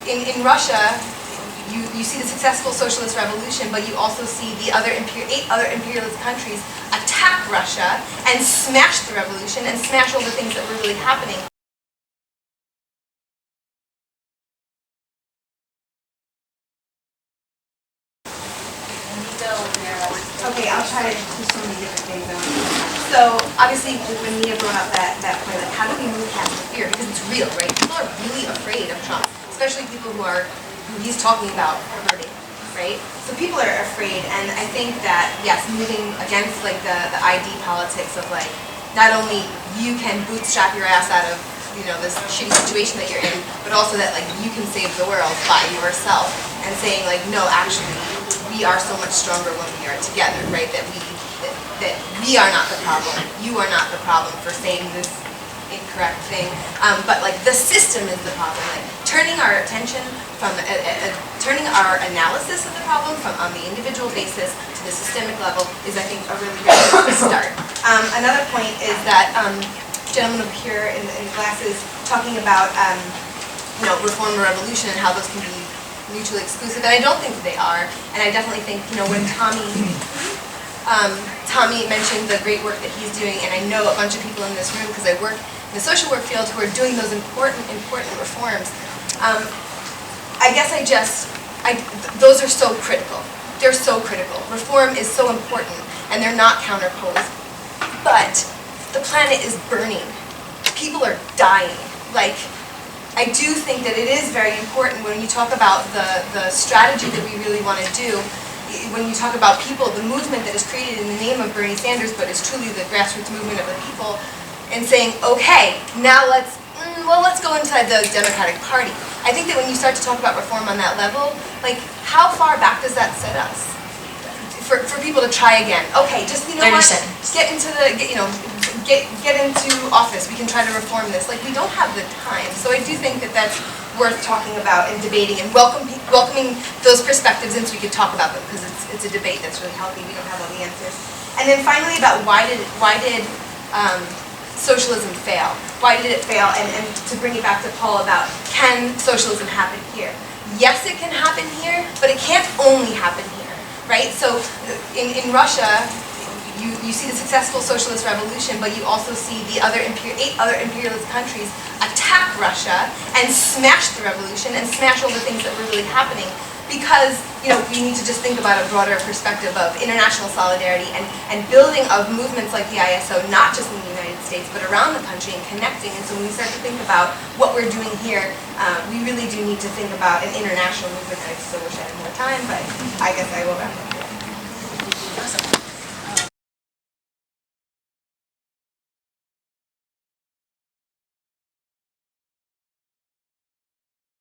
in Russia, you see the successful socialist revolution, but you also see the eight other imperialist countries attack Russia and smash the revolution and smash all the things that were really happening. Okay, I'll try to do so many different things. So obviously, when Mia brought up that point, like how do we move past the fear? Because it's real, right? People are really afraid of Trump, especially people who he's talking about hurting, right? So people are afraid, and I think that yes, moving against like the ID politics of like not only you can bootstrap your ass out of this shitty situation that you're in, but also that like you can save the world by yourself, and saying like no, actually we are so much stronger when we are together, right? That we are not the problem. You are not the problem for saying this incorrect thing, but like the system is the problem. Like turning our attention from turning our analysis of the problem from on the individual basis to the systemic level is, I think, a really good place to start. Another point is that gentleman up here in glasses talking about reform or revolution and how those can be mutually exclusive, and I don't think they are. And I definitely think when Tommy mentioned the great work that he's doing, and I know a bunch of people in this room because I work in the social work field who are doing those important reforms. I guess those are so critical. They're so critical. Reform is so important, and they're not counterposed. But the planet is burning. People are dying. Like, I do think that it is very important when you talk about the strategy that we really want to do. When you talk about people, the movement that is created in the name of Bernie Sanders, but is truly the grassroots movement of the people, and saying, okay, now let's go inside the Democratic Party. I think that when you start to talk about reform on that level, like how far back does that set us? For people to try again. Okay, just what? Get into get into office. We can try to reform this. Like we don't have the time. So I do think that that's worth talking about and debating and welcoming those perspectives in so we could talk about them, because it's a debate that's really healthy. We don't have all the answers. And then finally about why did socialism fail? Why did it fail? And to bring it back to Paul about can socialism happen here? Yes, it can happen here, but it can't only happen here, right? So in Russia, you see the successful socialist revolution, but you also see the eight other imperialist countries attack Russia and smash the revolution and smash all the things that were really happening, because we need to just think about a broader perspective of international solidarity and building of movements like the ISO, not just in the United States, but around the country and connecting. And so when we start to think about what we're doing here, we really do need to think about an international movement. I so wish I had more time, but I guess I will wrap up.